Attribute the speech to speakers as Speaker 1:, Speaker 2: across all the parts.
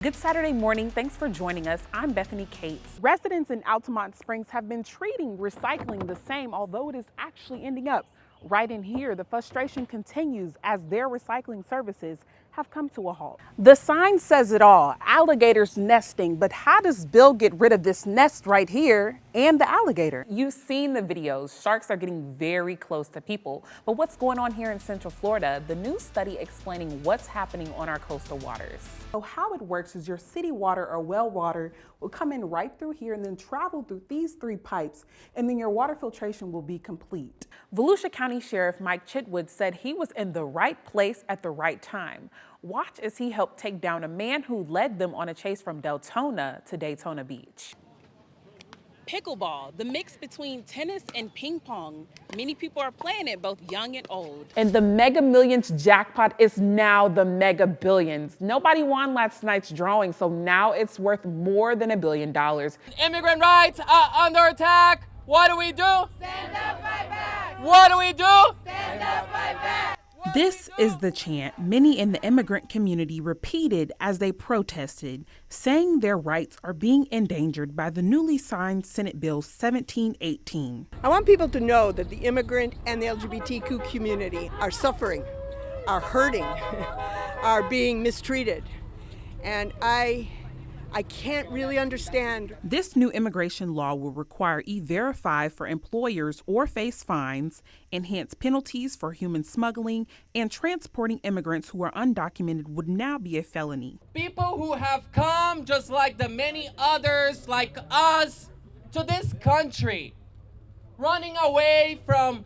Speaker 1: Good Saturday morning. Thanks for joining us. I'm Bethany Cates.
Speaker 2: Residents in Altamont Springs have been treating recycling the same, although it is actually ending up right in here. The frustration continues as their recycling services have come to a halt. The sign says it all, alligators nesting, but how does Bill get rid of this nest right here and the alligator?
Speaker 1: You've seen the videos. Sharks are getting very close to people. But what's going on here in Central Florida? The new study explaining what's happening on our coastal waters.
Speaker 2: So how it works is your city water or well water will come in right through here and then travel through these three pipes, and then your water filtration will be complete.
Speaker 1: Volusia County Sheriff Mike Chitwood said he was in the right place at the right time. Watch as he helped take down a man who led them on a chase from Deltona to Daytona Beach.
Speaker 3: Pickleball, the mix between tennis and ping pong. Many people are playing it, both young and old.
Speaker 1: And the Mega Millions jackpot is now the Mega Billions. Nobody won last night's drawing, so now it's worth more than $1 billion.
Speaker 4: Immigrant rights are under attack. What do we do?
Speaker 5: Stand up, fight back.
Speaker 4: What do we do?
Speaker 5: Stand up, fight back.
Speaker 2: This is the chant many in the immigrant community repeated as they protested, saying their rights are being endangered by the newly signed Senate Bill 1718.
Speaker 6: I want people to know that the immigrant and the LGBTQ community are suffering, are hurting, are being mistreated. And I can't really understand.
Speaker 2: This new immigration law will require E-Verify for employers or face fines, enhance penalties for human smuggling, and transporting immigrants who are undocumented would now be a felony.
Speaker 4: People who have come, just like the many others like us, to this country, running away from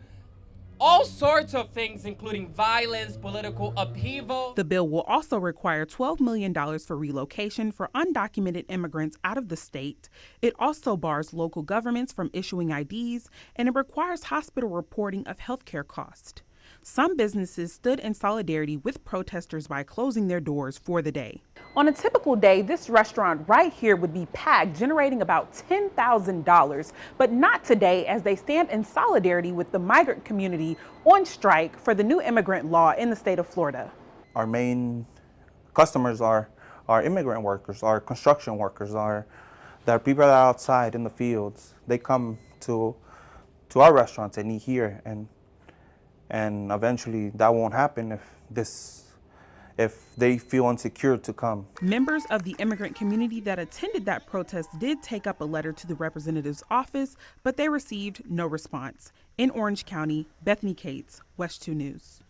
Speaker 4: all sorts of things, including violence, political upheaval.
Speaker 2: The bill will also require $12 million for relocation for undocumented immigrants out of the state. It also bars local governments from issuing IDs, and it requires hospital reporting of healthcare costs. Some businesses stood in solidarity with protesters by closing their doors for the day. On a typical day, this restaurant right here would be packed, generating about $10,000, but not today as they stand in solidarity with the migrant community on strike for the new immigrant law in the state of Florida.
Speaker 7: Our main customers are immigrant workers, our construction workers, the people that are outside in the fields. They come to our restaurants and eat here, and eventually that won't happen if they feel insecure to come.
Speaker 2: Members of the immigrant community that attended that protest did take up a letter to the representative's office, but they received no response. In Orange County, Bethany Cates, WESH 2 News.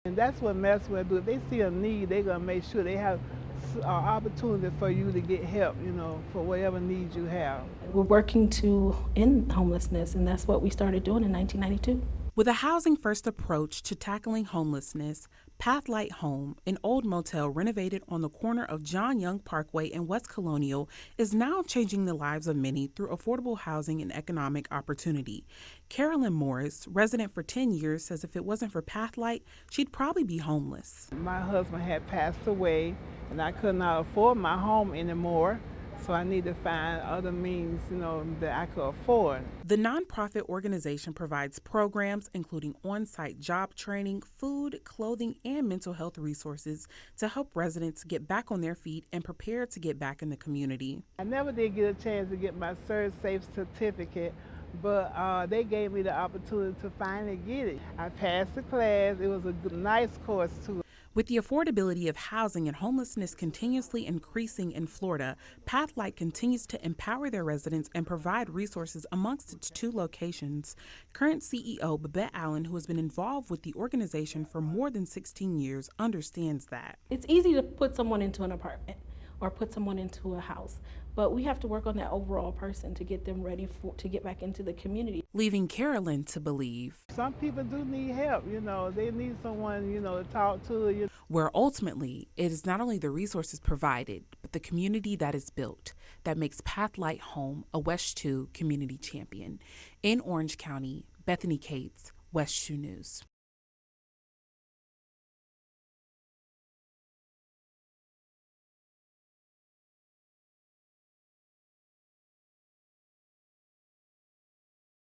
Speaker 8: And that's what Mass will do. If they see a need, they're going to make sure they have opportunity for you to get help, for whatever needs you have.
Speaker 9: We're working to end homelessness, and that's what we started doing in 1992.
Speaker 2: With a housing-first approach to tackling homelessness, Pathlight Home, an old motel renovated on the corner of John Young Parkway and West Colonial, is now changing the lives of many through affordable housing and economic opportunity. Carolyn Morris, resident for 10 years, says if it wasn't for Pathlight, she'd probably be homeless.
Speaker 8: My husband had passed away, and I could not afford my home anymore. So I need to find other means, that I could afford.
Speaker 2: The nonprofit organization provides programs including on-site job training, food, clothing, and mental health resources to help residents get back on their feet and prepare to get back in the community.
Speaker 8: I never did get a chance to get my ServSafe certificate, but they gave me the opportunity to finally get it. I passed the class. It was a nice course, too.
Speaker 2: With the affordability of housing and homelessness continuously increasing in Florida, Pathlight continues to empower their residents and provide resources amongst its 2 locations. Current CEO Babette Allen, who has been involved with the organization for more than 16 years, understands that.
Speaker 9: It's easy to put someone into an apartment or put someone into a house, but we have to work on that overall person to get them ready to get back into the community.
Speaker 2: Leaving Carolyn to believe.
Speaker 8: Some people do need help, they need someone, to talk to.
Speaker 2: Where ultimately, it is not only the resources provided, but the community that is built that makes Pathlight Home a WESH 2 community champion. In Orange County, Bethany Cates, WESH 2 News.